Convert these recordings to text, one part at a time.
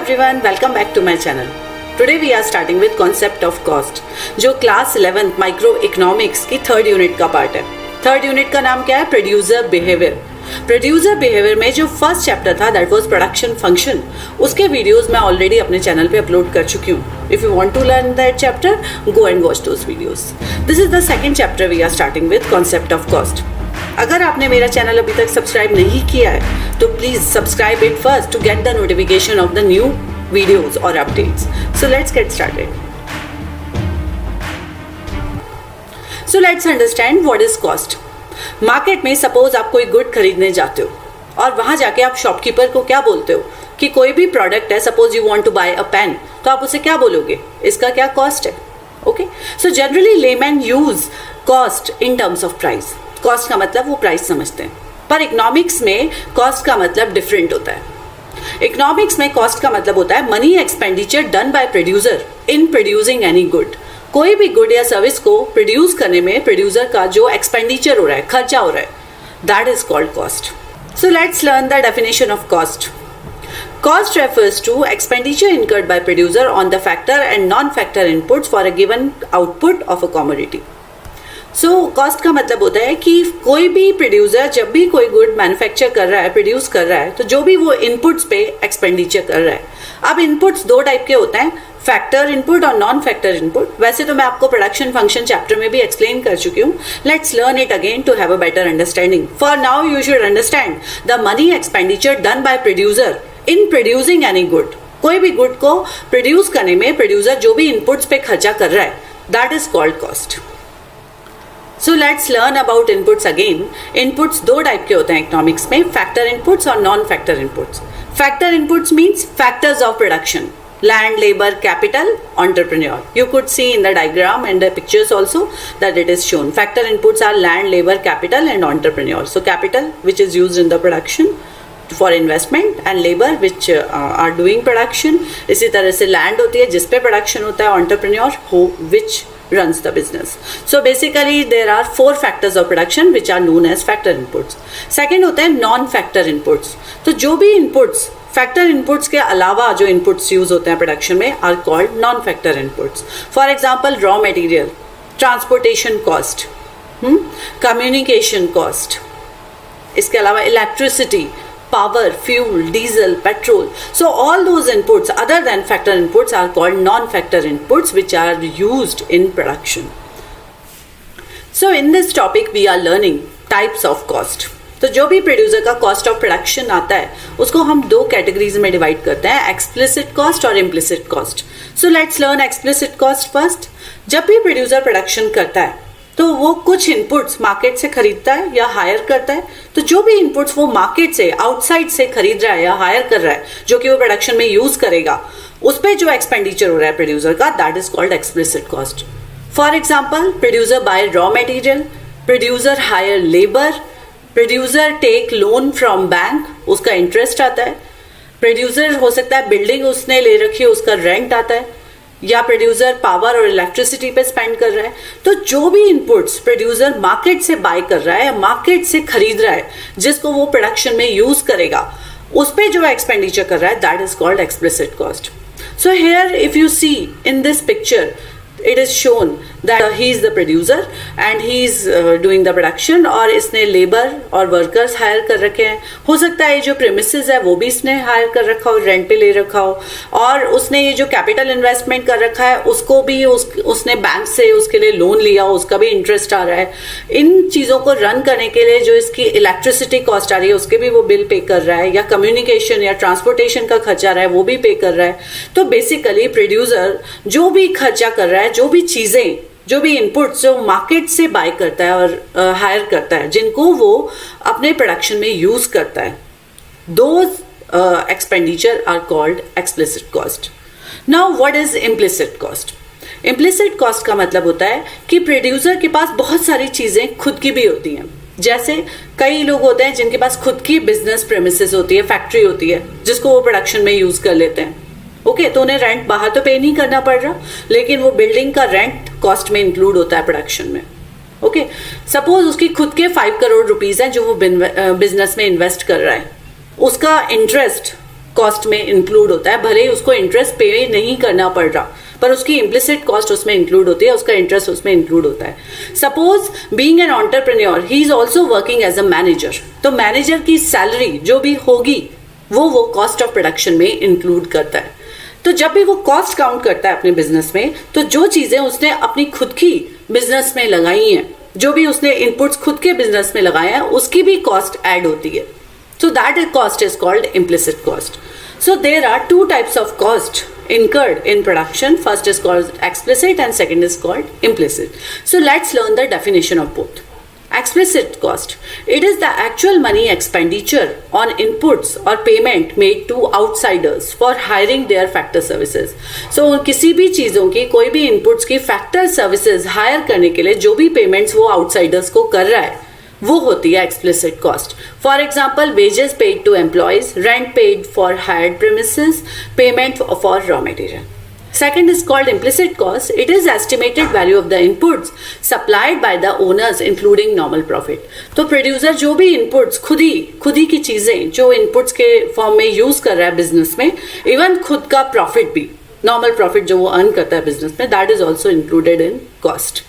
everyone, welcome back to my channel. Today we are starting with concept of cost, जो class 11th micro economics की third unit का part है. Third unit का नाम क्या है? Producer behaviour. प्रोड्यूसर बिहेवियर में जो फर्स्ट चैप्टर था दैट वाज प्रोडक्शन फंक्शन, उसके वीडियोस मैं ऑलरेडी अपने चैनल पे अपलोड कर चुकी हूँ. If you want to learn that chapter, go and watch those videos. This is the second chapter we are starting with concept of cost. अगर आपने मेरा चैनल अभी तक सब्सक्राइब नहीं किया है तो please subscribe it first to get the notification of the new videos और updates. So let's get started. So let's understand what is cost. Market में सपोज आप कोई गुड खरीदने जाते हो और वहां जाके आप शॉपकीपर को क्या बोलते हो कि कोई भी प्रोडक्ट है, suppose you want to buy a pen, तो आप उसे क्या बोलोगे? इसका क्या कॉस्ट है? Okay, so generally layman use cost in terms of price. Cost का मतलब वो प्राइस समझते हैं, पर इकोनॉमिक्स में कॉस्ट का मतलब डिफरेंट होता है. इकोनॉमिक्स में कॉस्ट का मतलब होता है money expenditure done by producer in producing any good. कोई भी गुड या सर्विस को प्रोड्यूस करने में प्रोड्यूसर का जो एक्सपेंडिचर हो रहा है, खर्चा हो रहा है, that is called cost. So let's learn the definition of cost. Cost refers to expenditure incurred by producer on the factor and non-factor inputs for a given output of a commodity. So cost का मतलब होता है कि कोई भी producer जब भी कोई गुड मैन्युफैक्चर कर रहा है, प्रोड्यूस कर रहा है, तो जो भी वो इनपुट्स पे एक्सपेंडिचर कर रहा है. अब इनपुट्स दो टाइप के होते हैं, फैक्टर इनपुट और नॉन फैक्टर इनपुट. वैसे तो मैं आपको प्रोडक्शन फंक्शन चैप्टर में भी एक्सप्लेन कर चुकी हूँ. Let's learn it again to have a better understanding. For now you should understand the money expenditure done by producer in producing any good. कोई भी गुड को प्रोड्यूस करने में प्रोड्यूसर जो भी इनपुट्स पे खर्चा कर रहा है, that is called cost. So let's learn about inputs again. Inputs दो टाइप के होते हैं इकोनॉमिक्स में, फैक्टर इनपुट्स और non factor inputs. Factor inputs means factors of production, land, labor, capital, entrepreneur. You could see in the diagram and the pictures also that it is shown. Factor inputs are land, labor, capital and entrepreneur. So capital which is used in the production for investment and labor which are doing production. इसी तरह से land होती है जिस पे production होता है, entrepreneur who which runs the business. So basically there are four factors of production which are known as factor inputs. Second होते हैं non-factor inputs. तो जो भी inputs फैक्टर इनपुट्स के अलावा जो इनपुट्स यूज होते हैं प्रोडक्शन में are called non factor inputs. For example raw material, transportation cost, communication cost, इसके अलावा electricity, power, fuel, diesel, petrol. So all those inputs other than factor inputs are called non factor inputs which are used in production. So in this topic we are learning types of cost. तो जो भी producer का cost of production आता है उसको हम दो categories में डिवाइड करते हैं, एक्सप्लिसिट कॉस्ट और implicit cost. So let's learn explicit cost first. जब भी प्रोड्यूसर प्रोडक्शन करता है तो वो कुछ इनपुट्स मार्केट से खरीदता है या हायर करता है. तो जो भी इनपुट्स वो मार्केट से, आउटसाइड से खरीद रहा है या हायर कर रहा है, जो कि वो प्रोडक्शन में यूज करेगा, उस पर जो एक्सपेंडिचर हो रहा है प्रोड्यूसर का, that is called explicit cost. For example, producer buy raw material, producer hire labour, producer take loan from bank, उसका इंटरेस्ट आता है. प्रोड्यूसर हो सकता है बिल्डिंग उसने ले रखी है, उसका रेंट आता है, या प्रोड्यूसर पावर और इलेक्ट्रिसिटी पे स्पेंड कर रहा है. तो जो भी इनपुट्स प्रोड्यूसर मार्केट से बाय कर रहा है या मार्केट से खरीद रहा है, जिसको वो प्रोडक्शन में यूज करेगा, उस पे जो एक्सपेंडिचर कर रहा है, that is called explicit cost. So here if you see in this picture, it is shown that he is the producer and he is doing the production और इसने लेबर और वर्कर्स हायर कर रखे हैं. हो सकता है जो प्रेमिसेस है वो भी इसने हायर कर रखा हो, रेंट पे ले रखा हो, और उसने ये जो कैपिटल इन्वेस्टमेंट कर रखा है उसको भी उसने बैंक से उसके लिए लोन लिया हो, उसका भी इंटरेस्ट आ रहा है. इन चीज़ों को रन करने के लिए जो इसकी इलेक्ट्रिसिटी कॉस्ट आ रही है उसके भी वो बिल पे कर रहा है, या कम्युनिकेशन या ट्रांसपोर्टेशन का खर्चा आ रहा है वो भी पे कर रहा है. तो बेसिकली प्रोड्यूसर जो भी खर्चा कर रहा है, जो भी चीजें, जो भी इनपुट्स जो मार्केट से बाय करता है और हायर करता है, जिनको वो अपने प्रोडक्शन में यूज करता है, those expenditure are called explicit cost. Now what is implicit cost? Implicit cost का मतलब होता है कि प्रोड्यूसर के पास बहुत सारी चीजें खुद की भी होती हैं. जैसे कई लोग होते हैं जिनके पास खुद की बिजनेस प्रेमिसेस होती है, फैक्ट्री होती है, जिसको वो प्रोडक्शन में यूज कर लेते हैं. ओके, तो उन्हें रेंट बाहर तो पे नहीं करना पड़ रहा, लेकिन वो बिल्डिंग का रेंट कॉस्ट में इंक्लूड होता है प्रोडक्शन में. ओके, सपोज उसकी खुद के 5 करोड़ रुपीज हैं जो वो बिजनेस में इन्वेस्ट कर रहा है. उसका इंटरेस्ट कॉस्ट में इंक्लूड होता है, भले ही उसको इंटरेस्ट पे नहीं करना पड़ रहा, पर उसकी इम्प्लिसिट कॉस्ट उसमें इंक्लूड होती है, उसका इंटरेस्ट उसमें इंक्लूड होता है. Suppose being an entrepreneur he is also working as a manager, तो मैनेजर की सैलरी जो भी होगी वो कॉस्ट ऑफ प्रोडक्शन में इंक्लूड करता है. तो जब भी वो कॉस्ट काउंट करता है अपने बिजनेस में, तो जो चीजें उसने अपनी खुद की बिजनेस में लगाई हैं, जो भी उसने इनपुट्स खुद के बिजनेस में लगाए हैं, उसकी भी कॉस्ट ऐड होती है. So that cost is called implicit cost. So there are two types of cost incurred in production. First is called explicit and second is called implicit. So let's learn the definition of both. Explicit cost. It is the actual money expenditure on inputs or payment made to outsiders for hiring their factor services. So किसी भी चीज़ों की, कोई भी inputs की factor services hire करने के लिए जो भी payments वो outsiders को कर रहा है, वो होती है explicit cost. For example, wages paid to employees, rent paid for hired premises, payment for raw material. Second is called implicit cost. It is estimated value of the inputs supplied by the owners including normal profit. तो producer जो भी inputs खुद ही की चीजें जो inputs के form में use कर रहा है बिजनेस में, इवन खुद का प्रॉफिट भी, नॉर्मल प्रॉफिट जो वो अर्न करता है बिजनेस में, that is also included in cost.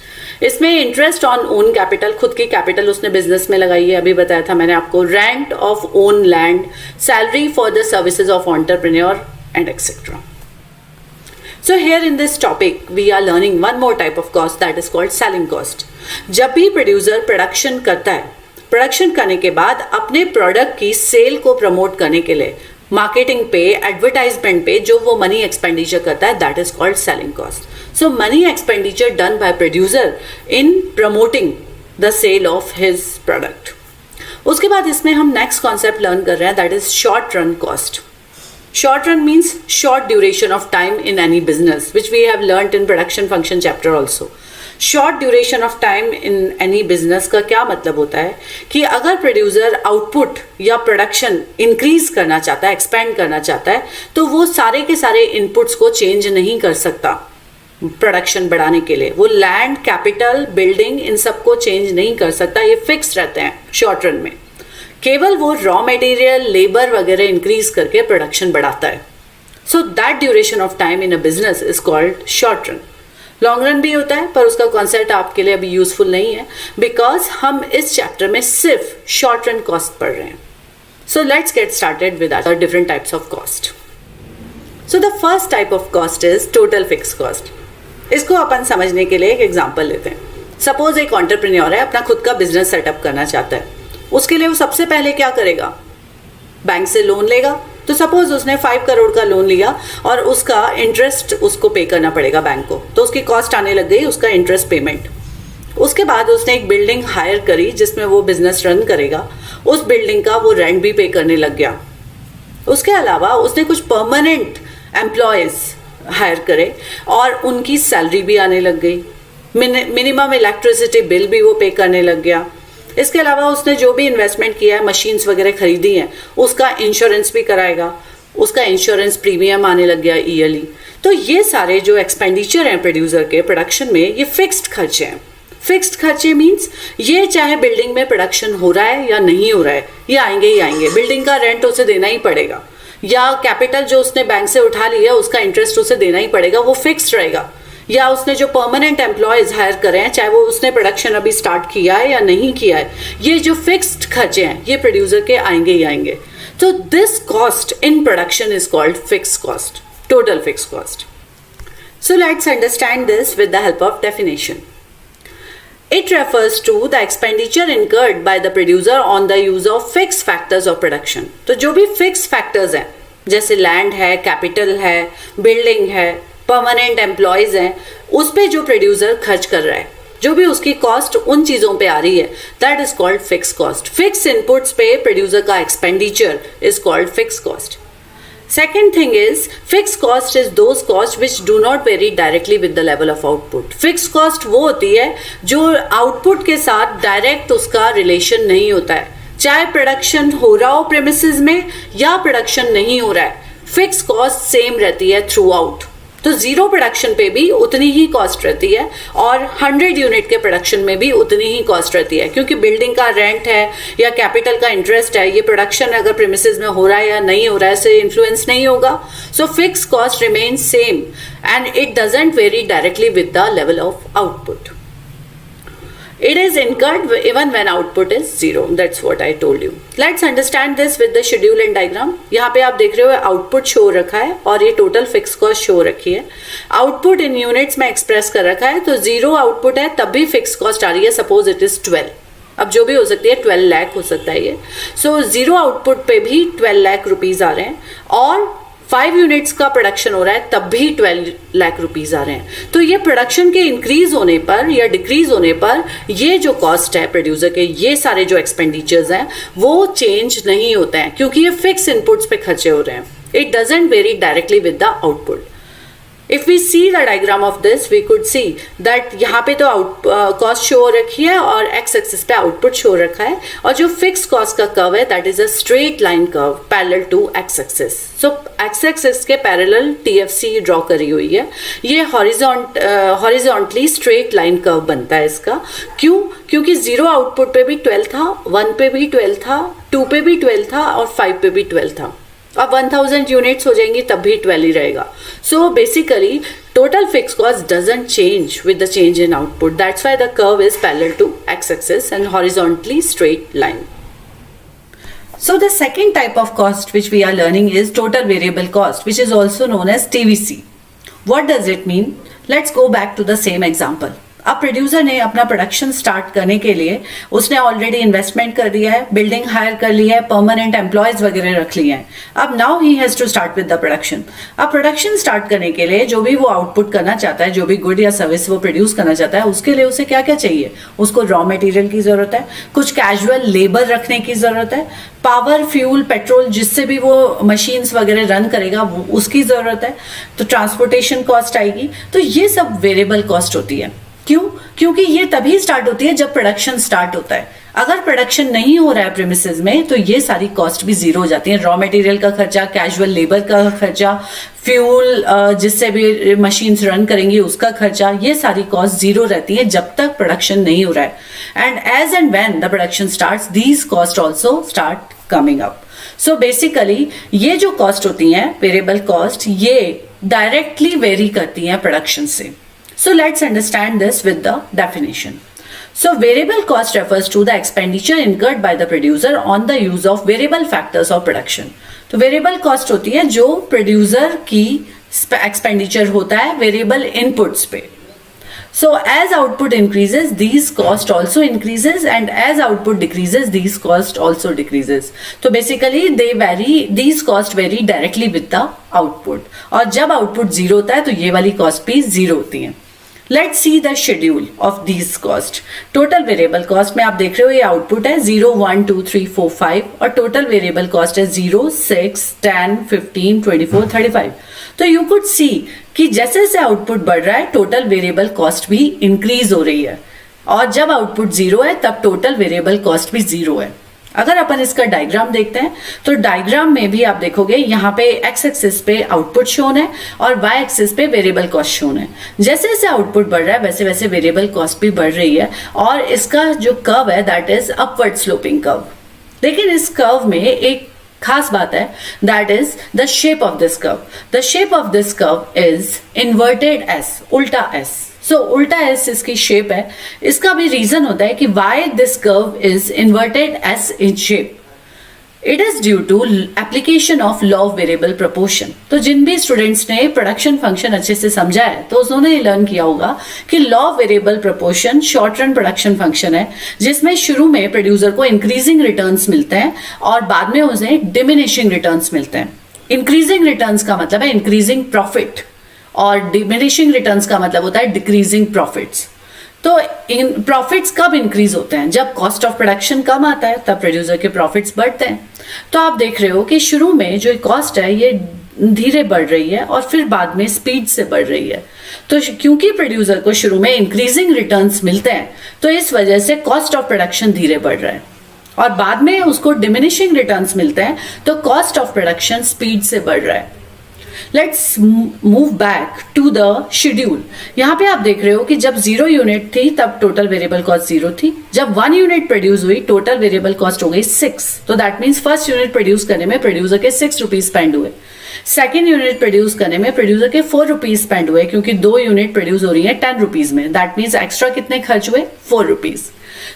इसमें इंटरेस्ट ऑन ओन कैपिटल, खुद की कैपिटल उसने बिजनेस में लगाई है, अभी बताया था मैंने आपको, rent of own land, salary for the services of entrepreneur and etcetera. So here in this topic we are learning one more type of cost that is called selling cost. जब भी प्रोड्यूसर प्रोडक्शन करता है, production करने के बाद अपने product की cell को प्रमोट करने के लिए मार्केटिंग पे, एडवर्टाइजमेंट पे जो वो मनी एक्सपेंडिचर करता है, that is called selling cost. So money expenditure done by producer in promoting the sale of his product. उसके बाद इसमें हम नेक्स्ट कॉन्सेप्ट लर्न कर रहे हैं, that is short run cost. Short run means short duration of time in any business, which we have learnt in production function chapter also. Short duration of time in any business का क्या मतलब होता है कि अगर producer output या production increase करना चाहता है, एक्सपेंड करना चाहता है, तो वो सारे के सारे इनपुट्स को चेंज नहीं कर सकता प्रोडक्शन बढ़ाने के लिए. वो लैंड, कैपिटल, बिल्डिंग, इन सबको चेंज नहीं कर सकता, ये फिक्स रहते हैं शॉर्ट रन में. केवल वो रॉ मटेरियल, लेबर वगैरह इंक्रीज करके प्रोडक्शन बढ़ाता है. So that duration of time in a business is called short run. Long run भी होता है, पर उसका कॉन्सेप्ट आपके लिए अभी यूजफुल नहीं है, बिकॉज हम इस चैप्टर में सिर्फ शॉर्ट रन कॉस्ट पढ़ रहे हैं. So let's get started with our different types of cost. So the first type of cost is total fix cost. इसको अपन समझने के लिए एक एग्जाम्पल लेते हैं. सपोज एक एंटरप्रेन्योर है, अपना खुद का बिजनेस सेटअप करना चाहता है. उसके लिए वो सबसे पहले क्या करेगा, बैंक से लोन लेगा. तो सपोज उसने 5 करोड़ का लोन लिया और उसका इंटरेस्ट उसको पे करना पड़ेगा बैंक को, तो उसकी कॉस्ट आने लग गई उसका इंटरेस्ट पेमेंट. उसके बाद उसने एक बिल्डिंग हायर करी जिसमें वो बिजनेस रन करेगा. उस बिल्डिंग का वो रेंट भी पे करने लग गया. उसके अलावा उसने कुछ परमानेंट एम्प्लॉयज हायर करे और उनकी सैलरी भी आने लग गई. मिनिमम इलेक्ट्रिसिटी बिल भी वो पे करने लग गया. इसके अलावा उसने जो भी इन्वेस्टमेंट किया है, मशीन्स वगैरह खरीदी हैं, उसका इंश्योरेंस भी कराएगा. उसका इंश्योरेंस प्रीमियम आने लग गया ईयरली. तो ये सारे जो एक्सपेंडिचर हैं प्रोड्यूसर के प्रोडक्शन में, ये फिक्स्ड खर्चे हैं. फिक्स्ड खर्चे मीन्स ये चाहे बिल्डिंग में प्रोडक्शन हो रहा है या नहीं हो रहा है, ये आएंगे ही आएंगे. बिल्डिंग का रेंट उसे देना ही पड़ेगा, या कैपिटल जो उसने बैंक से उठा लिया उसका इंटरेस्ट उसे देना ही पड़ेगा, वो फिक्स्ड रहेगा. या उसने जो परमानेंट एम्प्लॉयज हायर करे हैं, चाहे वो उसने प्रोडक्शन अभी स्टार्ट किया है या नहीं किया है, ये जो फिक्स्ड खर्चे हैं ये प्रोड्यूसर के आएंगे ही आएंगे. तो this cost in production is called fixed cost, total fixed cost. So let's understand this with the help of definition. It refers to the expenditure incurred by the producer on the use of fixed factors of production. तो जो भी fixed factors हैं, जैसे land है, capital है, building है, permanent employees हैं, उस पे जो प्रोड्यूसर खर्च कर रहा है, जो भी उसकी कॉस्ट उन चीजों पे आ रही है, that is called fix cost. Fix inputs पे प्रोड्यूसर का expenditure is called fix cost. Second thing is, fixed cost is those costs which do not vary directly with the level of output. Fixed cost वो होती है जो output के साथ direct उसका relation नहीं होता है, चाहे प्रोडक्शन हो रहा हो प्रेमिसेस में या प्रोडक्शन नहीं हो रहा है, फिक्स कॉस्ट सेम रहती है थ्रू आउट. तो 0 प्रोडक्शन पे भी उतनी ही कॉस्ट रहती है और 100 यूनिट के प्रोडक्शन में भी उतनी ही कॉस्ट रहती है, क्योंकि बिल्डिंग का रेंट है या कैपिटल का इंटरेस्ट है, ये प्रोडक्शन अगर प्रीमिसेस में हो रहा है या नहीं हो रहा है इससे इन्फ्लुएंस नहीं होगा. So fix cost remain same and it doesn't vary directly with the level of output. It is incurred even when output is 0. That's what I told you. Let's understand this with the schedule and diagram. यहाँ पे आप देख रहे हो output show रखा है और ये टोटल फिक्स कॉस्ट शो रखी है. आउटपुट इन यूनिट्स में एक्सप्रेस कर रखा है, तो 0 आउटपुट है तब भी फिक्स कॉस्ट आ रही है. Suppose it is 12. अब जो भी हो सकती है 12 लाख हो सकता है ये. सो 0 आउटपुट पे भी 12 लाख रुपीज आ रहे हैं और 5 यूनिट्स का प्रोडक्शन हो रहा है तब भी 12 लाख रुपीज आ रहे हैं. तो ये प्रोडक्शन के इंक्रीज होने पर या डिक्रीज होने पर ये जो कॉस्ट है प्रोड्यूसर के, ये सारे जो एक्सपेंडिचर्स हैं वो चेंज नहीं होते हैं क्योंकि ये फिक्स इनपुट्स पे खर्चे हो रहे हैं. It doesn't very directly with the output. If we see the diagram of this, we could see that यहाँ पे तो कॉस्ट शो रखी है और एक्स एक्सिस पे आउटपुट शो रखा है और जो फिक्स कॉस्ट का कर्व है that is a straight line curve parallel to x axis. So x axis के पैरेलल टीएफसी ड्रॉ करी हुई है. ये हॉरिजॉन्टली स्ट्रेट लाइन कर्व बनता है इसका. क्यों? क्योंकि 0 आउटपुट पे भी 12 था, 1 पे भी 12 था, 2 पे भी 12 था और 5 पे भी 12 था. अब 1000 यूनिट्स हो जाएंगी तब भी 12 ही रहेगा. So basically total fix cost doesn't change with the change in output. That's why the curve is parallel to x axis and horizontally straight line. So the second type of cost which we are learning is total variable cost, which is also known as TVC. What does it mean? Let's go back to the same example. अब producer ने अपना production start करने के लिए उसने already investment कर दिया है, बिल्डिंग हायर कर ली है, परमानेंट एम्प्लॉयज वगैरह रख लिए हैं. अब now he has to start with the production. अब प्रोडक्शन स्टार्ट करने के लिए जो भी वो आउटपुट करना चाहता है, जो भी गुड या सर्विस वो प्रोड्यूस करना चाहता है, उसके लिए उसे क्या क्या चाहिए? उसको रॉ मटेरियल की जरूरत है, कुछ कैजुअल लेबर रखने की जरूरत है, पावर, फ्यूल, पेट्रोल जिससे भी वो मशीन्स वगैरह रन करेगा वो उसकी जरूरत है, तो ट्रांसपोर्टेशन कॉस्ट आएगी. तो ये सब वेरिएबल कॉस्ट होती है. क्यों? क्योंकि ये तभी स्टार्ट होती है जब प्रोडक्शन स्टार्ट होता है. अगर प्रोडक्शन नहीं हो रहा है प्रीमिसेस में तो ये सारी कॉस्ट भी जीरो हो जाती है. रॉ मटेरियल का खर्चा, कैजुअल लेबर का खर्चा, फ्यूल जिससे भी मशीन्स रन करेंगी उसका खर्चा, ये सारी कॉस्ट जीरो रहती है जब तक प्रोडक्शन नहीं हो रहा है. And as and when the production starts these cost also start coming up. So basically ये जो कॉस्ट होती हैं वेरिएबल कॉस्ट, ये डायरेक्टली वेरी करती हैं प्रोडक्शन से. So let's understand this with the definition. So variable cost refers to the expenditure incurred by the producer on the use of variable factors of production. तो variable cost होती है जो producer की expenditure होता है variable inputs पे. So as output increases, these cost also increases, and as output decreases, these cost also decreases. तो basically they vary, these cost vary directly with the output. और जब output zero होता है तो ये वाली cost भी zero होती है. Let's see the schedule of these cost. Total variable cost में आप देख रहे हो ये आउटपुट है 0, 1, 2, 3, 4, 5 और total variable cost है 0, 6, 10, 15, 24, 35. तो you could see कि जैसे जैसे आउटपुट बढ़ रहा है टोटल वेरिएबल कॉस्ट भी इंक्रीज हो रही है और जब आउटपुट जीरो है तब टोटल वेरिएबल कॉस्ट भी जीरो है. अगर अपन इसका डायग्राम देखते हैं तो डायग्राम में भी आप देखोगे यहाँ पे एक्स एक्सिस पे आउटपुट शोन है और वाई एक्सिस पे वेरिएबल कॉस्ट शोन है. जैसे जैसे आउटपुट बढ़ रहा है वैसे वैसे वेरिएबल कॉस्ट भी बढ़ रही है और इसका जो कर्व है that is upward sloping curve. लेकिन इस कर्व में एक खास बात है, that is the shape of this curve. The shape of this curve is inverted S, उल्टा एस. सो उल्टा एस इसकी शेप है. इसका भी रीजन होता है कि why this curve is inverted S in shape. It is due to application of law of variable proportion. तो जिन भी स्टूडेंट्स ने प्रोडक्शन फंक्शन अच्छे से समझा है तो उन्होंने लर्न किया होगा कि law of variable proportion short run production function है जिसमें शुरू में प्रोड्यूसर को इंक्रीजिंग रिटर्न्स मिलते हैं और बाद में उसे डिमिनिशिंग रिटर्न्स मिलते हैं. इंक्रीजिंग रिटर्न्स का मतलब है इंक्रीजिंग प्रॉफिट और डिमिनिशिंग रिटर्न्स का मतलब होता है डिक्रीजिंग प्रॉफिट्स. तो इन प्रॉफिट्स कब इंक्रीज होते हैं? जब कॉस्ट ऑफ प्रोडक्शन कम आता है तब प्रोड्यूसर के प्रॉफिट्स बढ़ते हैं. तो आप देख रहे हो कि शुरू में जो कॉस्ट है ये धीरे बढ़ रही है और फिर बाद में स्पीड से बढ़ रही है. तो क्योंकि प्रोड्यूसर को शुरू में इंक्रीजिंग रिटर्न्स मिलते हैं तो इस वजह से कॉस्ट ऑफ प्रोडक्शन धीरे बढ़ रहा है और बाद में उसको डिमिनिशिंग रिटर्न्स मिलते हैं तो कॉस्ट ऑफ प्रोडक्शन स्पीड से बढ़ रहा है. Let's move back to the schedule. यहाँ पे आप देख रहे हो कि जब 0 यूनिट थी तब टोटल वेरिएबल कॉस्ट 0 थी। जब 1 यूनिट प्रोड्यूस हुई टोटल वेरिएबल कॉस्ट हो गई 6। तो that means first unit produce करने में प्रोड्यूसर के 6 रुपीज स्पेंड हुए। सेकेंड यूनिट प्रोड्यूस करने में प्रोड्यूसर के 4 रुपीज स्पेंड हुए, क्योंकि 2 यूनिट प्रोड्यूस हो रही है 10 रुपीज में। दैट मीन्स एक्स्ट्रा कितने खर्च हुए? 4 रुपीज।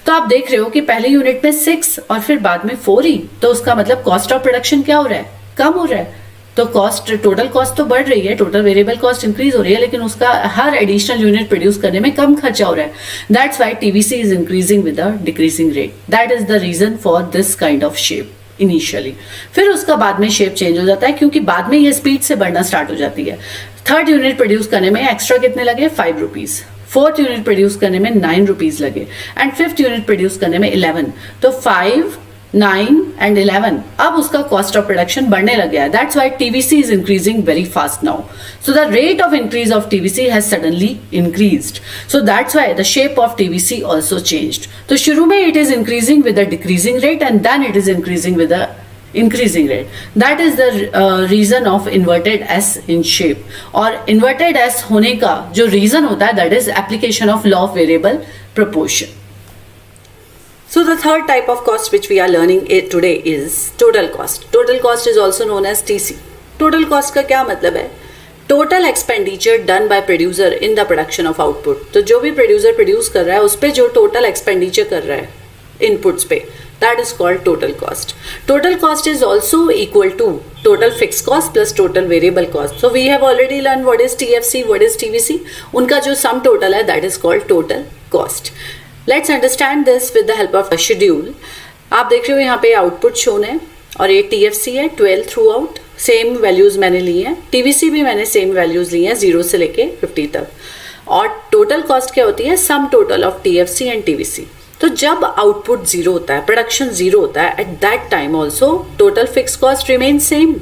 तो आप देख रहे हो कि पहले यूनिट में 6 और फिर बाद में 4 ही, तो उसका मतलब कॉस्ट ऑफ प्रोडक्शन क्या हो रहा है? कम हो रहा है। तो कॉस्ट, टोटल कॉस्ट तो बढ़ रही है, टोटल वेरिएबल कॉस्ट इंक्रीज हो रही है, लेकिन उसका हर एडिशनल यूनिट प्रोड्यूस करने में कम खर्चा हो रहा है। That's why TVC is increasing with a decreasing rate. That is the reason for this kind of shape initially. फिर उसका बाद में शेप चेंज हो जाता है, क्योंकि बाद में ये स्पीड से बढ़ना स्टार्ट हो जाती है। थर्ड यूनिट प्रोड्यूस करने में एक्स्ट्रा कितने लगे? 5 रुपीज। फोर्थ यूनिट प्रोड्यूस करने में 9 रुपीज लगे एंड फिफ्थ यूनिट प्रोड्यूस करने में 11। तो 5, 9 and 11, अब उसका कॉस्ट ऑफ प्रोडक्शन बढ़ने लग गया है। That's why TVC is increasing very fast now. So the rate of increase of TVC has suddenly increased. So that's why the shape of TVC also changed. तो शुरू में it is increasing with a decreasing rate and then it is increasing with a increasing rate. That is the reason of inverted S in shape. और inverted S होने का जो reason होता है, that is application of law of variable proportion. So the third type of cost which we are learning today is total cost. Total cost is also known as TC. Total cost का क्या मतलब है? Total expenditure done by producer in the production of output. तो जो भी producer produce कर रहा है उस पे जो total expenditure कर रहा है inputs पे, that is called total cost. Total cost is also equal to total fixed cost plus total variable cost. So we have already learned what is TFC, what is TVC. उनका जो sum total है, that is called total cost. Let's understand this with the help of a schedule. आप देख रहे हो यहाँ पे output shown है और ये TFC है 12 थ्रू आउट। सेम वैल्यूज मैंने ली हैं, TVC भी मैंने सेम वैल्यूज ली हैं 0 से लेके 50 तक। और टोटल कॉस्ट क्या होती है? Sum total of TFC and TVC। तो जब आउटपुट 0 होता है, प्रोडक्शन 0 होता है, at that time also total fix cost remain same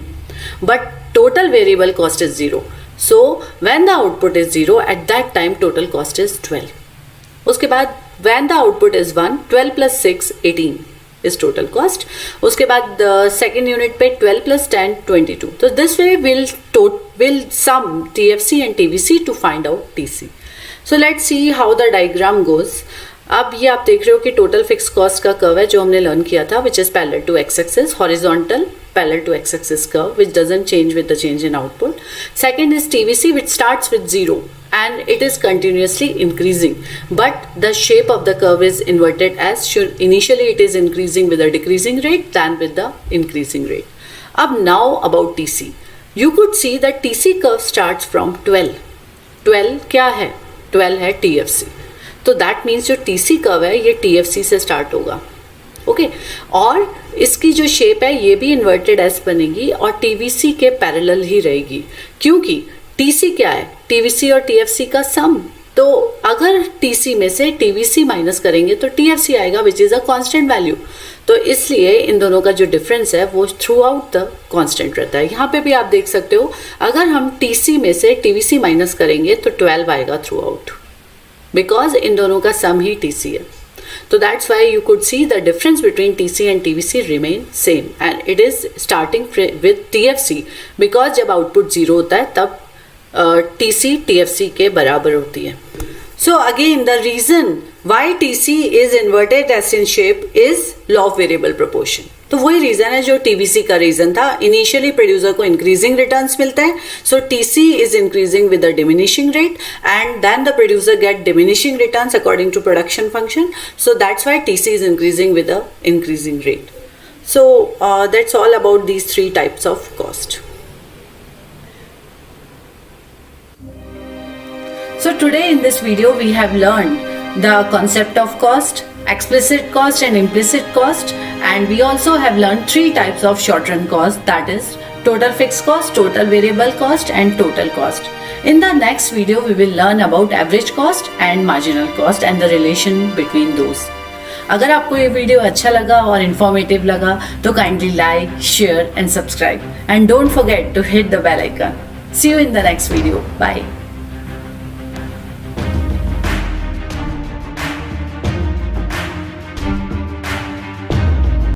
but total variable cost is 0. So when the output is 0 at that time total cost is 12. उसके बाद when the output is 1, 12 plus 6 18 is total cost. उसके बाद second unit पे 12 plus 10 22. तो this way will sum TFC and TVC to find out TC. So let's see how the diagram goes. अब ये आप देख रहे हो कि टोटल फिक्स कॉस्ट का कर्व है जो हमने लर्न किया था, which is parallel to x axis, horizontal parallel to x axis curve which doesn't change with the change in output. Second is TVC which starts with 0 and it is continuously increasing, but the shape of the curve is inverted as initially it is increasing with a decreasing rate than with the increasing rate. अब now about TC. You could see that TC curve starts from 12. 12 क्या है? 12 है TFC. तो that means जो TC curve है ये TFC से start होगा. ओके और इसकी जो शेप है ये भी इन्वर्टेड एस बनेगी और TVC के पैरेलल ही रहेगी, क्योंकि TC क्या है? TVC और TFC का सम. तो अगर TC में से TVC माइनस करेंगे तो TFC आएगा which is a constant value. तो इसलिए इन दोनों का जो डिफरेंस है वो थ्रू आउट द कांस्टेंट रहता है. यहाँ पे भी आप देख सकते हो अगर हम TC में से TVC माइनस करेंगे तो 12 आएगा थ्रू आउट, बिकॉज इन दोनों का सम ही TC है. तो that's why you could see the difference between TC and TVC remain same and it is starting with TFC because जब आउटपुट 0 होता है तब TC TFC के बराबर होती है. So again the reason why TC is inverted as in shape is law of variable proportion. तो वही रीजन है जो TVC का रीजन था. इनिशियली प्रोड्यूसर को इंक्रीजिंग रिटर्न्स मिलते हैं, so TC is increasing with the diminishing rate and then the producer get diminishing returns according to production function. So that's why TC is increasing with the increasing rate. So that's all about these 3 types of cost. So today in this video we have learned the concept of cost, explicit cost and implicit cost, and we also have learned 3 types of short run cost, that is total fixed cost, total variable cost and total cost. In the next video we will learn about average cost and marginal cost and the relation between those. अगर आपको ये video अच्छा लगा और informative लगा तो kindly like, share and subscribe and don't forget to hit the bell icon. See you in the next video. Bye.